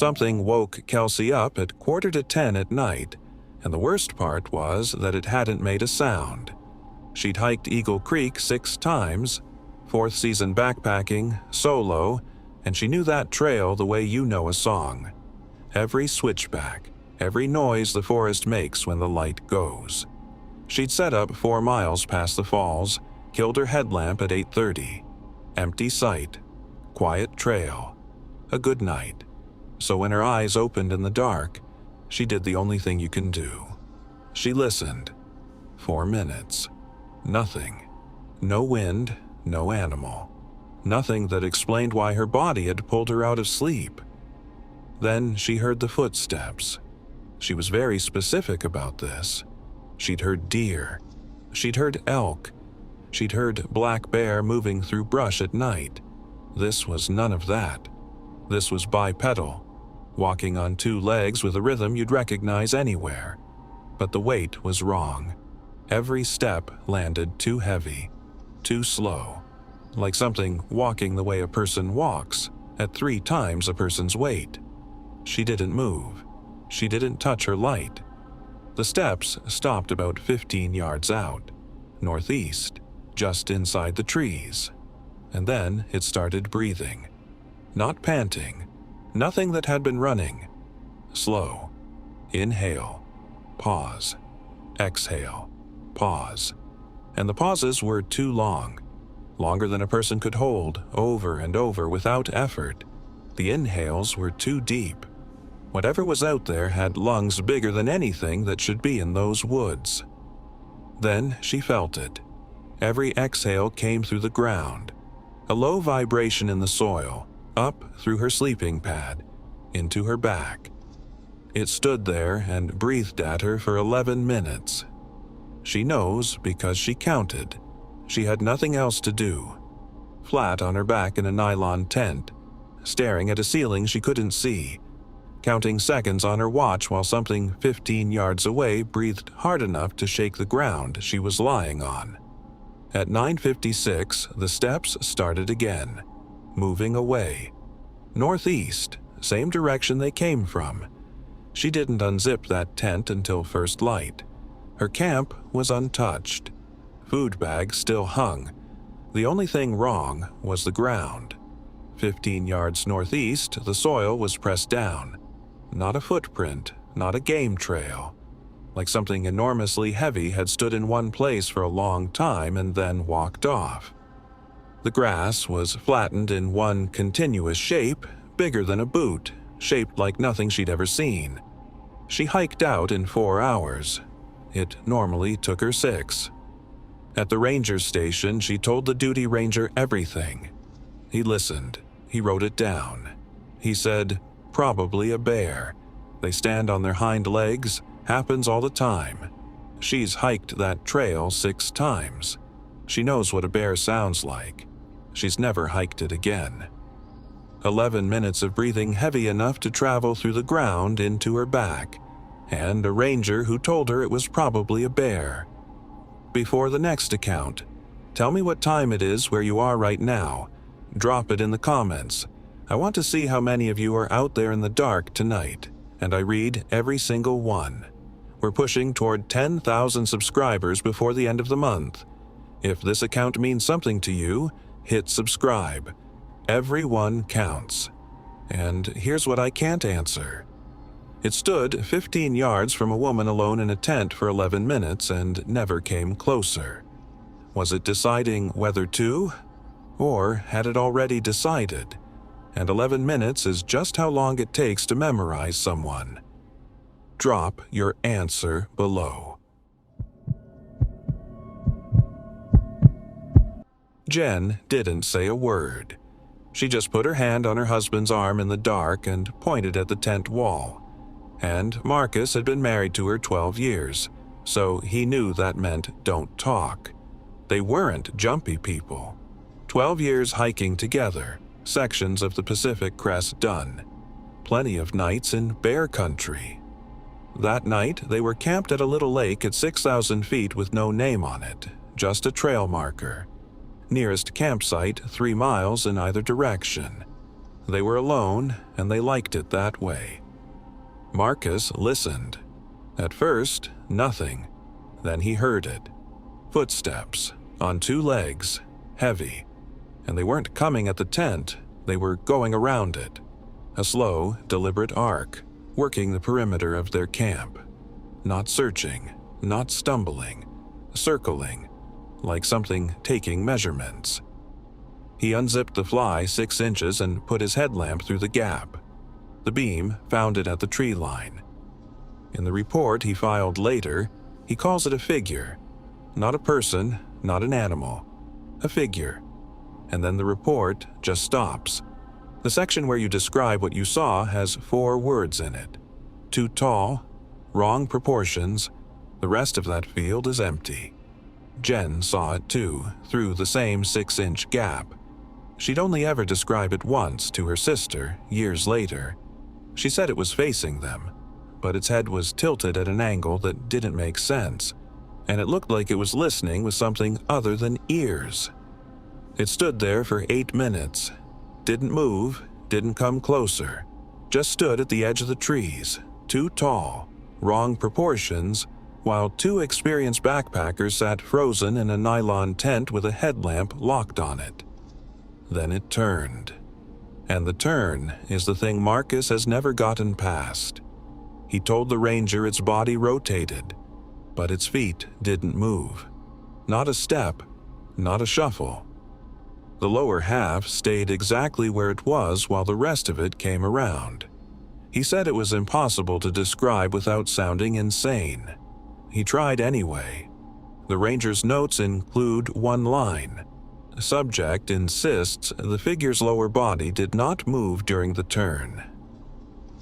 Something woke Kelsey up at 9:45 at night, and the worst part was that it hadn't made a sound. She'd hiked Eagle Creek 6 times, 4th season backpacking, solo, and she knew that trail the way you know a song. Every switchback, every noise the forest makes when the light goes. She'd set up 4 miles past the falls, killed her headlamp at 8:30. Empty sight, quiet trail, a good night. So when her eyes opened in the dark, she did the only thing you can do. She listened. 4 minutes. Nothing. No wind, no animal. Nothing that explained why her body had pulled her out of sleep. Then she heard the footsteps. She was very specific about this. She'd heard deer. She'd heard elk. She'd heard black bear moving through brush at night. This was none of that. This was bipedal, walking on 2 legs with a rhythm you'd recognize anywhere. But the weight was wrong. Every step landed too heavy, too slow, like something walking the way a person walks, at 3 times a person's weight. She didn't move. She didn't touch her light. The steps stopped about 15 yards out, northeast, just inside the trees. And then it started breathing. Not panting, nothing that had been running. Slow. Inhale. Pause. Exhale. Pause. And the pauses were too long. Longer than a person could hold, over and over without effort. The inhales were too deep. Whatever was out there had lungs bigger than anything that should be in those woods. Then she felt it. Every exhale came through the ground. A low vibration in the soil, up through her sleeping pad, into her back. It stood there and breathed at her for 11 minutes. She knows because she counted. She had nothing else to do. Flat on her back in a nylon tent, staring at a ceiling she couldn't see, counting seconds on her watch while something 15 yards away breathed hard enough to shake the ground she was lying on. At 9:56, the steps started again, moving away. Northeast, same direction they came from. She didn't unzip that tent until first light. Her camp was untouched. Food bags still hung. The only thing wrong was the ground. 15 yards northeast, the soil was pressed down. Not a footprint, not a game trail. Like something enormously heavy had stood in one place for a long time and then walked off. The grass was flattened in one continuous shape, bigger than a boot, shaped like nothing she'd ever seen. She hiked out in 4 hours. It normally took her 6. At the ranger station, she told the duty ranger everything. He listened. He wrote it down. He said, "Probably a bear. They stand on their hind legs. Happens all the time. She's hiked that trail 6 times. She knows what a bear sounds like. She's never hiked it again." 11 minutes of breathing heavy enough to travel through the ground into her back, and a ranger who told her it was probably a bear. Before the next account, tell me what time it is where you are right now. Drop it in the comments. I want to see how many of you are out there in the dark tonight, and I read every single one. We're pushing toward 10,000 subscribers before the end of the month. If this account means something to you, hit subscribe. Every one counts. And here's what I can't answer. It stood 15 yards from a woman alone in a tent for 11 minutes and never came closer. Was it deciding whether to? Or had it already decided? And 11 minutes is just how long it takes to memorize someone. Drop your answer below. Jen didn't say a word. She just put her hand on her husband's arm in the dark and pointed at the tent wall. And Marcus had been married to her 12 years, so he knew that meant don't talk. They weren't jumpy people. 12 years hiking together, sections of the Pacific Crest done. Plenty of nights in bear country. That night, they were camped at a little lake at 6,000 feet with no name on it, just a trail marker. Nearest campsite 3 miles in either direction. They were alone, and they liked it that way. Marcus listened. At first, nothing. Then he heard it. Footsteps, on two legs, heavy. And they weren't coming at the tent, they were going around it. A slow, deliberate arc, working the perimeter of their camp. Not searching, not stumbling, circling, like something taking measurements. He unzipped the fly 6 inches and put his headlamp through the gap. The beam found it at the tree line. In the report he filed later, he calls it a figure. Not a person, not an animal. A figure. And then the report just stops. The section where you describe what you saw has 4 words in it. Too tall, wrong proportions, the rest of that field is empty. Jen saw it too, through the same 6-inch gap. She'd only ever described it once to her sister, years later. She said it was facing them, but its head was tilted at an angle that didn't make sense, and it looked like it was listening with something other than ears. It stood there for 8 minutes. Didn't move, didn't come closer. Just stood at the edge of the trees, too tall, wrong proportions, while 2 experienced backpackers sat frozen in a nylon tent with a headlamp locked on it. Then it turned. And the turn is the thing Marcus has never gotten past. He told the ranger its body rotated, but its feet didn't move. Not a step, not a shuffle. The lower half stayed exactly where it was while the rest of it came around. He said it was impossible to describe without sounding insane. He tried anyway. The ranger's notes include one line. Subject insists the figure's lower body did not move during the turn.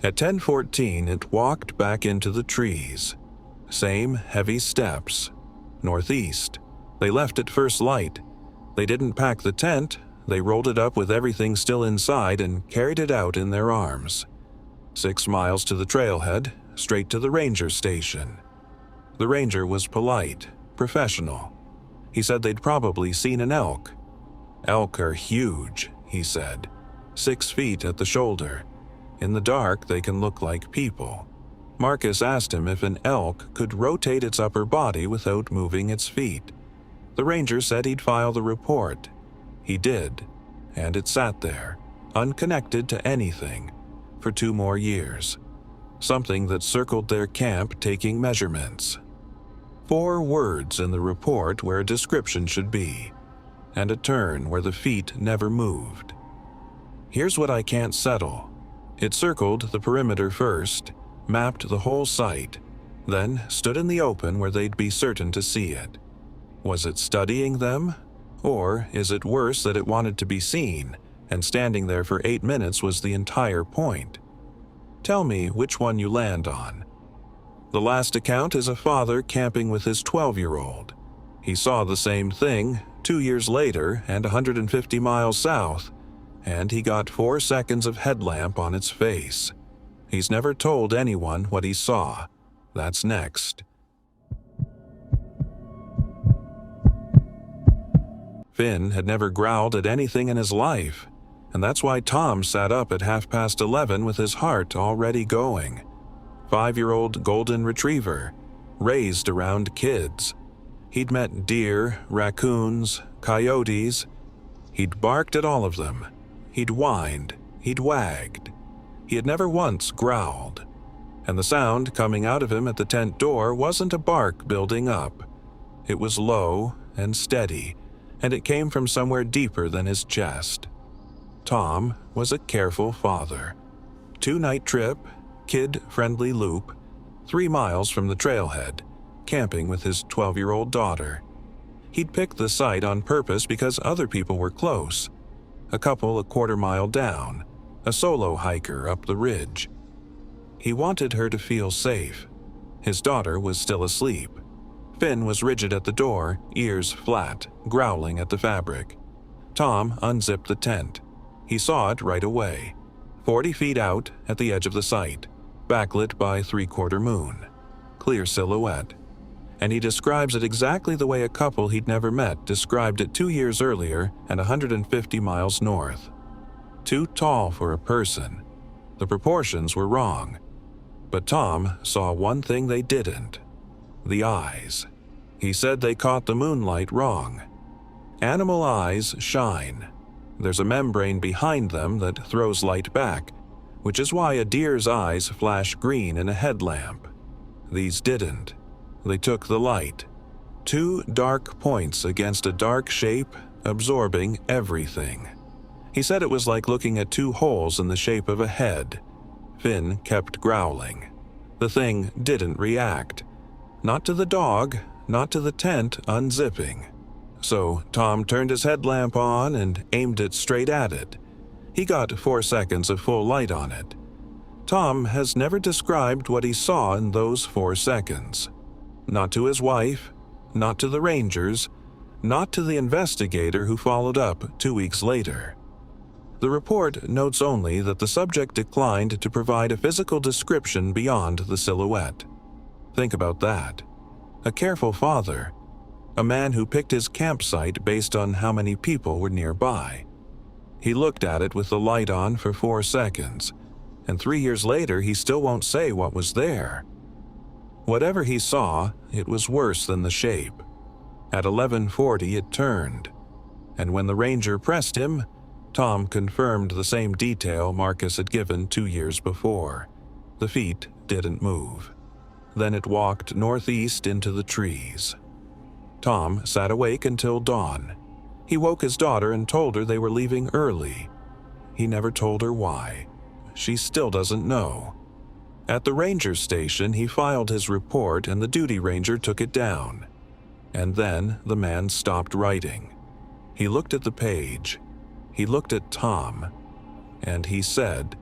At 10:14, it walked back into the trees. Same heavy steps. Northeast. They left at first light. They didn't pack the tent. They rolled it up with everything still inside and carried it out in their arms. 6 miles to the trailhead, straight to the ranger station. The ranger was polite, professional. He said they'd probably seen an elk. Elk are huge, he said. 6 feet at the shoulder. In the dark, they can look like people. Marcus asked him if an elk could rotate its upper body without moving its feet. The ranger said he'd file the report. He did, and it sat there, unconnected to anything, for 2 more years. Something that circled their camp taking measurements. 4 words in the report where a description should be, and a turn where the feet never moved. Here's what I can't settle. It circled the perimeter first, mapped the whole site, then stood in the open where they'd be certain to see it. Was it studying them? Or is it worse that it wanted to be seen, and standing there for 8 minutes was the entire point? Tell me which one you land on. The last account is a father camping with his 12-year-old. He saw the same thing 2 years later and 150 miles south, and he got 4 seconds of headlamp on its face. He's never told anyone what he saw. That's next. Finn had never growled at anything in his life, and that's why Tom sat up at 11:30 with his heart already going. 5-year-old golden retriever, raised around kids. He'd met deer, raccoons, coyotes. He'd barked at all of them. He'd whined. He'd wagged. He had never once growled. And the sound coming out of him at the tent door wasn't a bark building up. It was low and steady, and it came from somewhere deeper than his chest. Tom was a careful father. 2-night trip, kid-friendly loop, 3 miles from the trailhead, camping with his 12-year-old daughter. He'd picked the site on purpose because other people were close. A couple a quarter-mile down, a solo hiker up the ridge. He wanted her to feel safe. His daughter was still asleep. Finn was rigid at the door, ears flat, growling at the fabric. Tom unzipped the tent. He saw it right away. 40 feet out at the edge of the site, backlit by 3/4 moon. Clear silhouette. And he describes it exactly the way a couple he'd never met described it 2 years earlier and 150 miles north. too tall for a person. The proportions were wrong. But Tom saw one thing they didn't: the eyes. He said they caught the moonlight wrong. Animal eyes shine. There's a membrane behind them that throws light back, which is why a deer's eyes flash green in a headlamp. These didn't. They took the light. Two dark points against a dark shape, absorbing everything. He said it was like looking at two holes in the shape of a head. Finn kept growling. The thing didn't react. Not to the dog, not to the tent unzipping. So Tom turned his headlamp on and aimed it straight at it. He got 4 seconds of full light on it. Tom has never described what he saw in those 4 seconds. Not to his wife, not to the rangers, not to the investigator who followed up 2 weeks later. The report notes only that the subject declined to provide a physical description beyond the silhouette. Think about that. A careful father. A man who picked his campsite based on how many people were nearby. He looked at it with the light on for 4 seconds, and 3 years later he still won't say what was there. Whatever he saw, it was worse than the shape. At 11:40 it turned, and when the ranger pressed him, Tom confirmed the same detail Marcus had given 2 years before. The feet didn't move. Then it walked northeast into the trees. Tom sat awake until dawn. He woke his daughter and told her they were leaving early. He never told her why. She still doesn't know. At the ranger station, he filed his report and the duty ranger took it down. And then the man stopped writing. He looked at the page. He looked at Tom. And he said,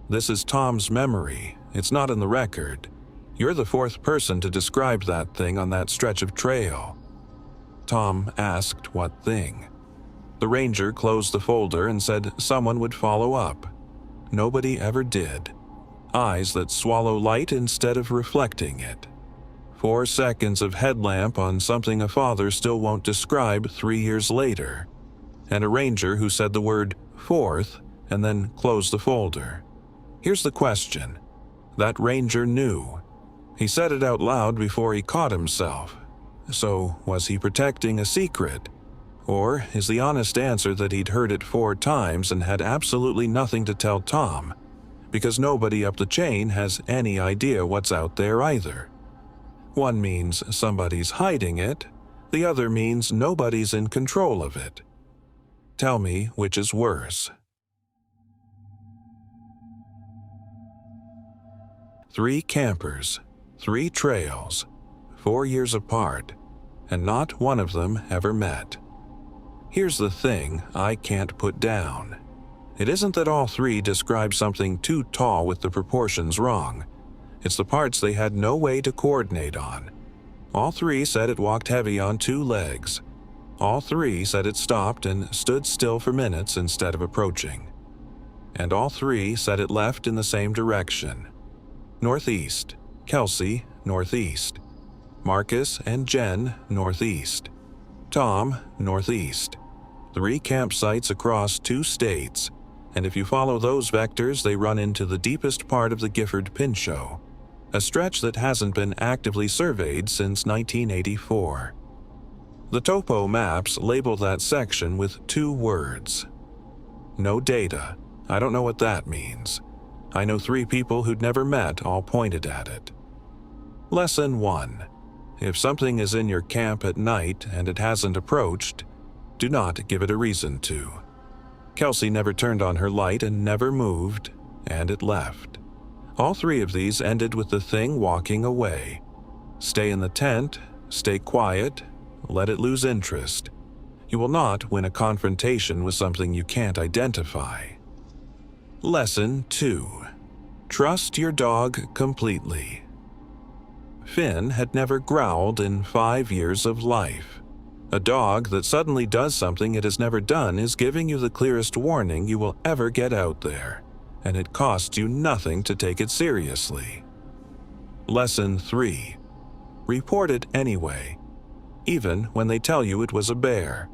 "This is Tom's memory. It's not in the record. You're the 4th person to describe that thing on that stretch of trail." Tom asked what thing. The ranger closed the folder and said someone would follow up. Nobody ever did. Eyes that swallow light instead of reflecting it. 4 seconds of headlamp on something a father still won't describe 3 years later. And a ranger who said the word 4th and then closed the folder. Here's the question. That ranger knew. He said it out loud before he caught himself. So, was he protecting a secret? Or is the honest answer that he'd heard it 4 times and had absolutely nothing to tell Tom, because nobody up the chain has any idea what's out there either? One means somebody's hiding it, the other means nobody's in control of it. Tell me which is worse. 3 campers, 3 trails, 4 years apart, and not one of them ever met. Here's the thing I can't put down. It isn't that all 3 describe something too tall with the proportions wrong. It's the parts they had no way to coordinate on. All 3 said it walked heavy on 2 legs. All 3 said it stopped and stood still for minutes instead of approaching. And all 3 said it left in the same direction. Northeast. Kelsey, northeast. Marcus and Jen, northeast. Tom, northeast. 3 campsites across 2 states, and if you follow those vectors, they run into the deepest part of the Gifford Pinchot, a stretch that hasn't been actively surveyed since 1984. The topo maps label that section with 2 words. No data. I don't know what that means. I know 3 people who'd never met all pointed at it. Lesson 1. If something is in your camp at night and it hasn't approached, do not give it a reason to. Kelsey never turned on her light and never moved, and it left. All 3 of these ended with the thing walking away. Stay in the tent, stay quiet, let it lose interest. You will not win a confrontation with something you can't identify. Lesson 2. Trust your dog completely. Finn had never growled in 5 years of life. A dog that suddenly does something it has never done is giving you the clearest warning you will ever get out there, and it costs you nothing to take it seriously. Lesson 3. Report it anyway, even when they tell you it was a bear.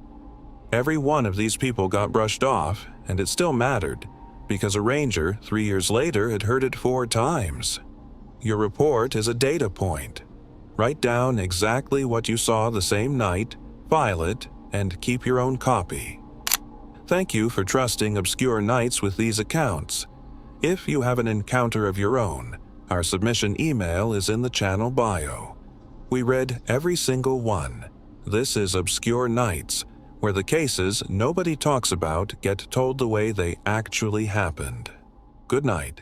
Every one of these people got brushed off, and it still mattered, because a ranger 3 years later had heard it 4 times. Your report is a data point. Write down exactly what you saw the same night, file it, and keep your own copy. Thank you for trusting Obscure Nights with these accounts. If you have an encounter of your own, our submission email is in the channel bio. We read every single one. This is Obscure Nights, where the cases nobody talks about get told the way they actually happened. Good night.